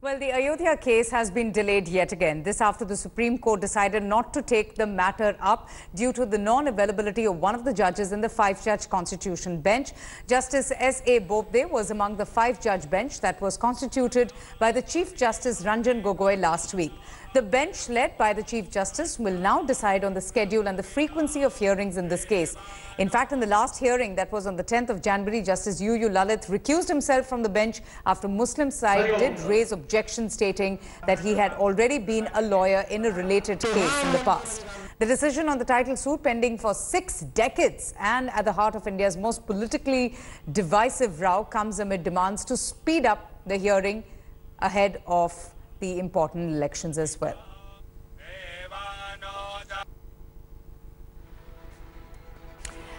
Well, the Ayodhya case has been delayed yet again. This after the Supreme Court decided not to take the matter up due to the non-availability of one of the judges in the 5-judge Constitution bench. Justice S.A. Bobde was among the 5-judge bench that was constituted by the Chief Justice Ranjan Gogoi last week. The bench led by the Chief Justice will now decide on the schedule and the frequency of hearings in this case. In fact, in the last hearing that was on the 10th of January, Justice U.U. Lalit recused himself from the bench after Muslim side did raise objections stating that he had already been a lawyer in a related case in the past. The decision on the title suit pending for 6 decades and at the heart of India's most politically divisive row comes amid demands to speed up the hearing ahead of the important elections as well.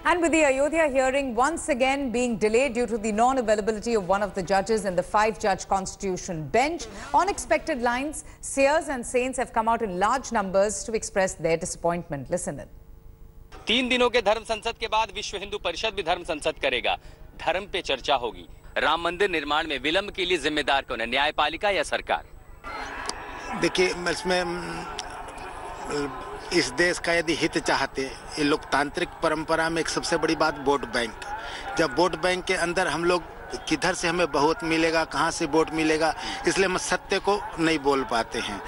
And with the Ayodhya hearing once again being delayed due to the non-availability of one of the judges in the 5-judge Constitution bench, on expected lines, seers and saints have come out in large numbers to express their disappointment. Listen in. 3 दिनों के धर्म संसद के बाद विश्व हिंदू परिषद भी धर्म संसद करेगा। धर्म पे चर्चा होगी। राम मंदिर निर्माण में विलंब के लिए जिम्मेदार कौन है, न्यायपालिका या सरकार? देखिए, इसमें इस देश का यदि हित चाहते, ये लोकतांत्रिक परंपरा में एक सबसे बड़ी बात वोट बैंक। जब वोट बैंक के अंदर हम लोग किधर से हमें वोट मिलेगा, कहां से वोट मिलेगा, इसलिए हम सत्य को नहीं बोल पाते हैं।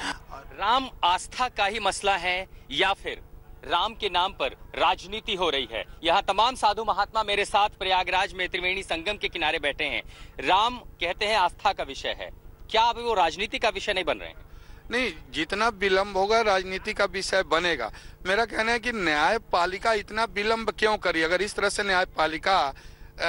राम आस्था का ही मसला है या फिर राम के नाम पर राजनीति हो रही है? यहाँ तमाम साधु महात्मा मेरे साथ प्रयागराज में त्रिवेणी संगम के किनारे बैठे हैं। राम कहते हैं आस्था का विषय है, क्या अब वो राजनीति का विषय नहीं बन रहे हैं? नहीं, जितना विलंब होगा राजनीति का विषय बनेगा। मेरा कहना है कि न्यायपालिका इतना विलंब क्यों करी? अगर इस तरह से न्यायपालिका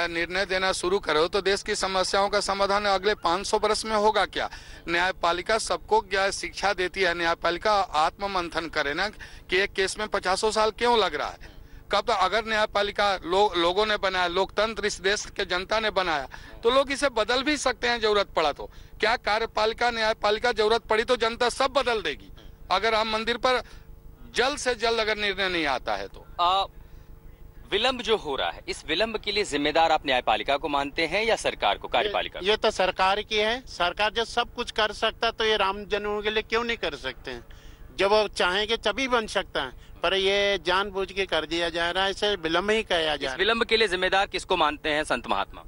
निर्णय देना शुरू करो तो देश की समस्याओं का समाधान अगले 500 वर्ष में होगा क्या? न्यायपालिका सबको क्या शिक्षा देती है? न्यायपालिका आत्ममंथन करे ना कि एक केस में 50 साल क्यों लग रहा है। कब तक? अगर न्यायपालिका लोगों ने बनाया, लोकतंत्र इस देश के जनता ने बनाया, तो लोग इसे बदल भी सकते हैं जरूरत पड़ा तो। क्या कार्यपालिका न्यायपालिका जरूरत पड़ी तो जनता सब बदल देगी अगर राम मंदिर पर जल्द से जल्द अगर निर्णय नहीं आता है तो। विलंब जो हो रहा है, इस विलंब के लिए जिम्मेदार आप न्यायपालिका को मानते हैं या सरकार को, कार्यपालिका? ये तो सरकार की है। सरकार जब सब कुछ कर सकता तो ये राम जन्मभूमि के लिए क्यों नहीं कर सकते हैं? जब वो चाहेंगे तभी बन सकता है, पर ये जानबूझ के कर दिया जा रहा है, इसे विलंब ही किया जा रहा है। विलंब के लिए जिम्मेदार किसको मानते हैं संत महात्मा?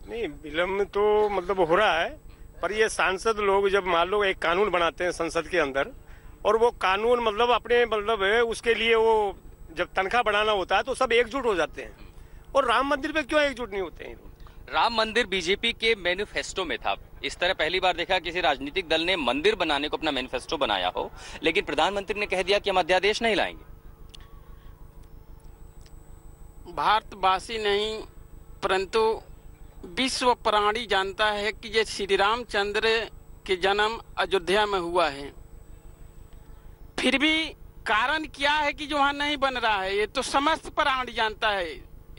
नहीं, विलंब तो मतलब हो रहा है, पर ये सांसद लोग जब मान लो एक कानून बनाते हैं संसद के अंदर, और वो कानून मतलब अपने मतलब है उसके लिए वो जब तनख्वाह बढ़ाना होता है तो सब एकजुट हो जाते हैं, और राम मंदिर पे क्यों एकजुट नहीं होते हैं? राम मंदिर बीजेपी के मैनिफेस्टो में था। इस तरह पहली बार देखा किसी राजनीतिक दल ने मंदिर बनाने को अपना मैनिफेस्टो बनाया हो, लेकिन प्रधानमंत्री ने कह दिया कि हम अध्यादेश नहीं लाएंगे। भारतवासी नहीं परंतु विश्व प्राणी जानता है कि ये श्री रामचंद्र के जन्म अयोध्या में हुआ है। फिर भी कारण क्या है कि जो वहां नहीं बन रहा है, ये तो समस्त प्राणी जानता है।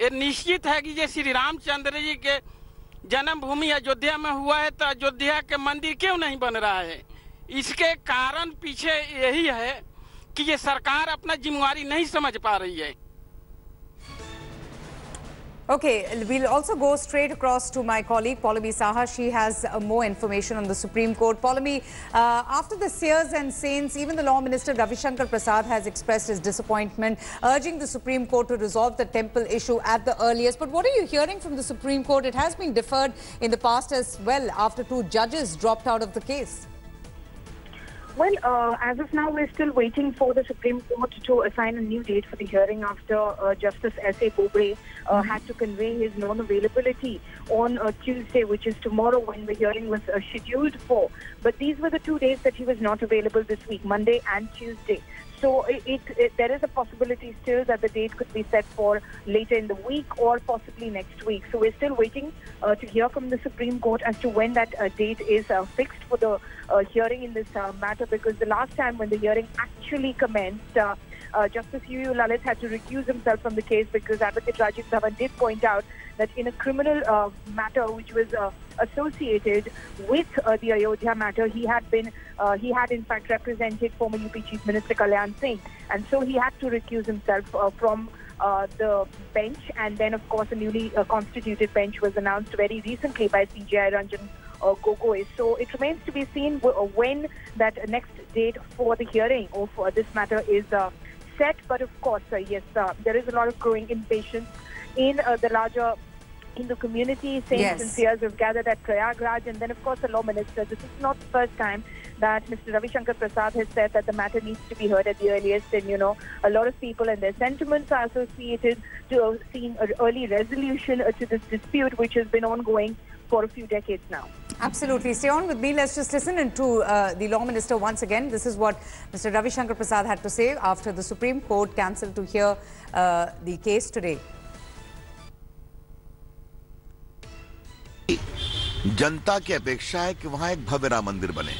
ये निश्चित है कि ये श्री रामचंद्र जी के जन्मभूमि अयोध्या में हुआ है, तो अयोध्या के मंदिर क्यों नहीं बन रहा है? इसके कारण पीछे यही है कि ये सरकार अपना जिम्मेवारी नहीं समझ पा रही है। Okay, we'll also go straight across to my colleague Paulami Saha. She has more information on the Supreme Court. Paulami, after the seers and saints, even the Law Minister Ravi Shankar Prasad has expressed his disappointment, urging the Supreme Court to resolve the temple issue at the earliest. But what are you hearing from the Supreme Court? It has been deferred in the past as well after 2 judges dropped out of the case. Well, as of now, we're still waiting for the Supreme Court to assign a new date for the hearing after Justice S.A. Bobde had to convey his non-availability on Tuesday, which is tomorrow when the hearing was scheduled for. But these were the 2 days that he was not available this week, Monday and Tuesday. So there is a possibility still that the date could be set for later in the week or possibly next week. So we're still waiting to hear from the Supreme Court as to when that date is fixed for the hearing in this matter, because the last time when the hearing actually commenced, Justice U.U. Lalit had to recuse himself from the case because Advocate Rajiv Dhawan did point out that in a criminal matter which was associated with the Ayodhya matter, he had in fact represented former UP Chief Minister Kalyan Singh, and so he had to recuse himself from the bench. And then, of course, a newly constituted bench was announced very recently by CJI Ranjan Gogoi. So it remains to be seen when that next date for the hearing of this matter is set. But of course, yes, there is a lot of growing impatience in the larger Hindu community. Saints and seers have gathered at Prayagraj, and then of course the law minister. This is not the first time that Mr. Ravi Shankar Prasad has said that the matter needs to be heard at the earliest, and a lot of people and their sentiments are associated to seeing an early resolution to this dispute, which has been ongoing for a few decades now. Absolutely. Stay on with me. Let's just listen to the Law Minister once again. This is what Mr. Ravi Shankar Prasad had to say after the Supreme Court cancelled to hear the case today. जनता की अपेक्षा है कि वहां एक भव्य राम मंदिर बने।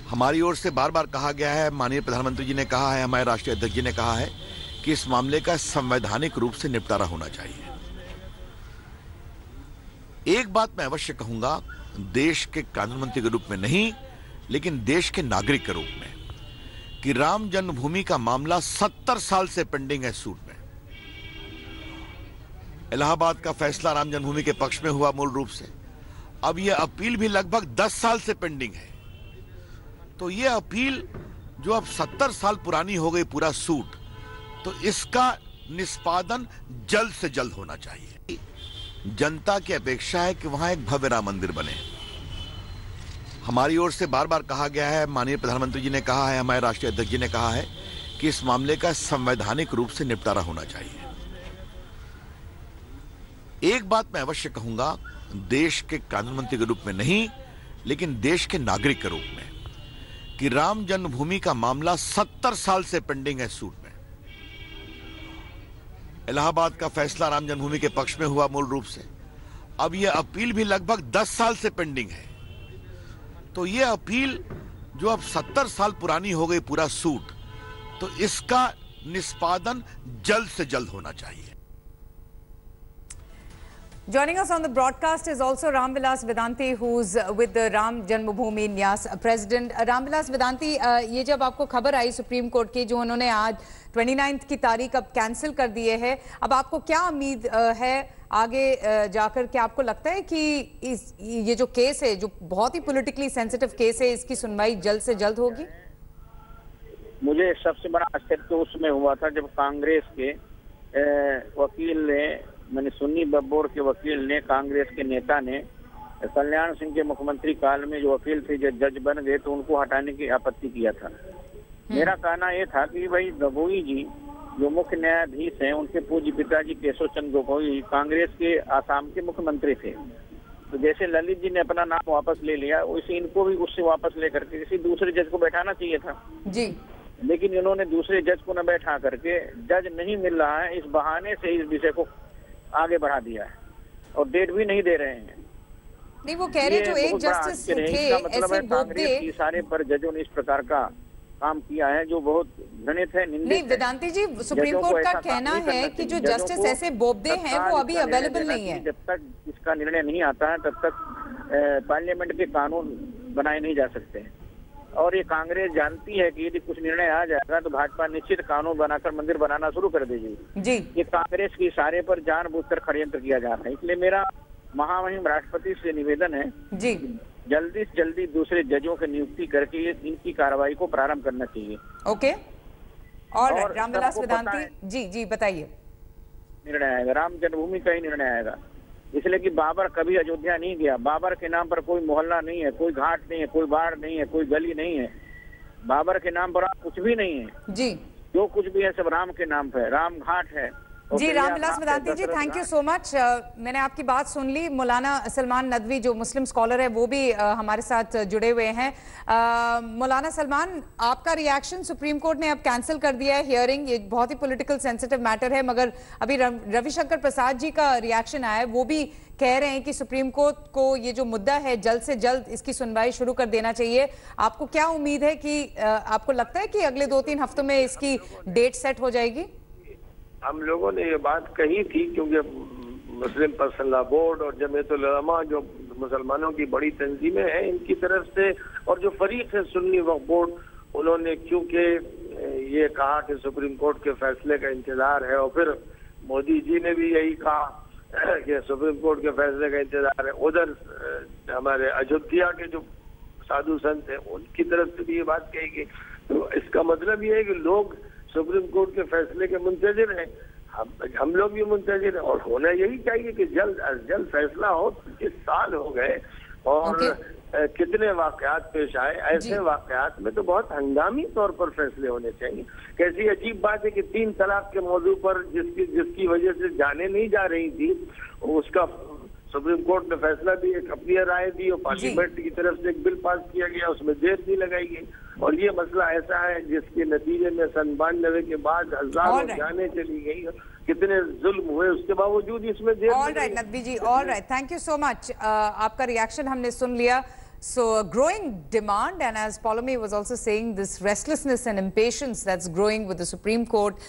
हमारी ओर से बार बार कहा गया है, माननीय प्रधानमंत्री जी ने कहा है, हमारे राष्ट्रीय अध्यक्ष जी ने कहा है कि इस मामले का संवैधानिक रूप से निपटारा होना चाहिए। एक बात मैं अवश्य कहूंगा, देश के कानून मंत्री के रूप में नहीं, लेकिन देश के नागरिक के रूप में, कि राम जन्मभूमि का मामला 70 साल से पेंडिंग है सूट में। इलाहाबाद का फैसला राम जन्मभूमि के पक्ष में हुआ मूल रूप से। अब यह अपील भी लगभग 10 साल से पेंडिंग है। तो यह अपील जो अब 70 साल पुरानी हो गई पूरा सूट, तो इसका निष्पादन जल्द से जल्द होना चाहिए। जनता की अपेक्षा है कि वहां एक भव्य राम मंदिर बने। हमारी ओर से बार बार कहा गया है, माननीय प्रधानमंत्री जी ने कहा है, हमारे राष्ट्रीय अध्यक्ष जी ने कहा है कि इस मामले का संवैधानिक रूप से निपटारा होना चाहिए। एक बात मैं अवश्य कहूंगा, देश के कानून मंत्री के रूप में नहीं, लेकिन देश के नागरिक के रूप में, कि राम जन्मभूमि का मामला 70 साल से पेंडिंग है सूट में। इलाहाबाद का फैसला राम जन्मभूमि के पक्ष में हुआ मूल रूप से। अब यह अपील भी लगभग 10 साल से पेंडिंग है। तो यह अपील जो अब 70 साल पुरानी हो गई पूरा सूट, तो इसका निष्पादन जल्द से जल्द होना चाहिए। Joining us on the broadcast is also Ramvilas Vedanti, who's with the Ram Janmabhoomi Nyas President. Ramvilas Vedanti, ये जब आपको खबर आई सुप्रीम कोर्ट की, जो उन्होंने आज 29 की तारीख अब कैंसिल कर दिए है, अब आपको क्या उम्मीद है आगे जाकर? क्या आपको लगता है कि ये जो केस है, जो बहुत ही पॉलिटिकली सेंसिटिव केस है, इसकी सुनवाई जल्द से जल्द होगी? मुझे सबसे बड़ा आश्चर्य तो उसमें हुआ था जब कांग्रेस के वकील ने, मैंने सुन्नी बब्बोर के वकील ने, कांग्रेस के नेता ने कल्याण सिंह के मुख्यमंत्री काल में जो वकील थे, जो जज बन गए, तो उनको हटाने की आपत्ति किया था। मेरा कहना यह था कि भाई गोगोई जी जो मुख्य न्यायाधीश हैं, उनके पूज्य पिताजी केशव चंद्र गोगोई कांग्रेस के आसाम के मुख्यमंत्री थे। तो जैसे ललित जी ने अपना नाम वापस ले लिया, वैसे इनको भी उससे वापस लेकर के किसी दूसरे जज को बैठाना चाहिए था जी। लेकिन इन्होंने दूसरे जज को न बैठा करके, जज नहीं मिल रहा है इस बहाने से इस विषय को आगे बढ़ा दिया है और डेट भी नहीं दे रहे हैं। नहीं, वो कह रहे जो एक जस्टिस थे ऐसे बोबडे, सारे पर जजों ने इस प्रकार का काम किया है जो बहुत घृणित है, निंदित है। नहीं वेदांति जी, सुप्रीम कोर्ट का कहना है कि जो जस्टिस ऐसे बोबडे हैं वो अभी अवेलेबल नहीं है। जब तक इसका निर्णय नहीं आता है तब तक पार्लियामेंट के कानून बनाए नहीं जा सकते। और ये कांग्रेस जानती है कि यदि कुछ निर्णय आ जाएगा तो भाजपा निश्चित कानून बनाकर मंदिर बनाना शुरू कर देगी जी। ये कांग्रेस की इशारे पर जानबूझकर षड्यंत्र किया जा रहा है। इसलिए मेरा महामहिम राष्ट्रपति से निवेदन है जी, जल्दी से जल्दी दूसरे जजों की नियुक्ति करके इनकी कार्रवाई को प्रारंभ करना चाहिए। ओके, और रामविलास वेदांती जी जी बताइए। निर्णय आएगा, राम जन्मभूमि का ही निर्णय आएगा, इसलिए कि बाबर कभी अयोध्या नहीं गया। बाबर के नाम पर कोई मोहल्ला नहीं है, कोई घाट नहीं है, कोई बाड़ नहीं है, कोई गली नहीं है। बाबर के नाम पर कुछ भी नहीं है जी। जो कुछ भी है सब राम के नाम पर, राम घाट है जी। रामविलास वेदांती जी, थैंक यू सो मच। मैंने आपकी बात सुन ली। मौलाना सलमान नदवी जो मुस्लिम स्कॉलर है वो भी हमारे साथ जुड़े हुए हैं। मौलाना सलमान, आपका रिएक्शन? सुप्रीम कोर्ट ने अब कैंसिल कर दिया है हियरिंग, ये बहुत ही पॉलिटिकल सेंसिटिव मैटर है, मगर अभी रविशंकर प्रसाद जी का रिएक्शन आया है, वो भी कह रहे हैं कि सुप्रीम कोर्ट को ये जो मुद्दा है जल्द से जल्द इसकी सुनवाई शुरू कर देना चाहिए। आपको क्या उम्मीद है कि आपको लगता है कि अगले 2-3 हफ्तों में इसकी डेट सेट हो जाएगी? हम लोगों ने ये बात कही थी क्योंकि मुस्लिम पर्सनल लॉ बोर्ड और जमीयतुल उलमा जो मुसलमानों की बड़ी तंजीमें हैं, इनकी तरफ से, और जो फरीक है सुन्नी वक्फ बोर्ड, उन्होंने क्योंकि ये कहा कि सुप्रीम कोर्ट के फैसले का इंतजार है, और फिर मोदी जी ने भी यही कहा कि सुप्रीम कोर्ट के फैसले का इंतजार है। उधर हमारे अयोध्या के जो साधु संत हैं उनकी तरफ से भी ये बात कही गई। तो इसका मतलब ये है कि लोग सुप्रीम कोर्ट के फैसले के मुंतजिर हैं, हम लोग भी मुंतजिर हैं, और होना यही चाहिए कि जल्द अज जल्द फैसला हो। 25 साल हो गए और कितने वाकयात पेश आए, ऐसे वाकयात में तो बहुत हंगामी तौर पर फैसले होने चाहिए। कैसी अजीब बात है कि 3 तलाक के मौजू पर जिसकी वजह से जाने नहीं जा रही थी, उसका सुप्रीम कोर्ट ने फैसला भी एक अपनी राय दी और पार्लियामेंट की तरफ से एक बिल पास किया गया, उसमें देर भी लगाई गई। और ये मसला ऐसा है जिसके नतीजे में 92 के बाद हजारों जाने चली गई, कितने जुल्म हुए, उसके बावजूद इसमें देर। All right Naqvi ji, all right, thank you so much. आपका रिएक्शन हमने सुन लिया। So a growing demand, and as Paulomi was also saying, this restlessness and impatience that's growing with the Supreme Court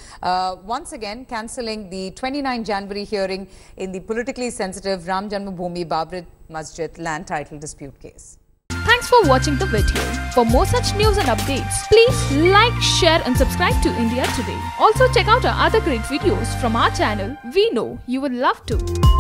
once again cancelling the 29 January hearing in the politically sensitive Ram Janmabhoomi Babri Masjid land title dispute case. Thanks for watching the video. For more such news and updates, please like, share and subscribe to India Today. Also check out our other great videos from our channel. We know you will love to.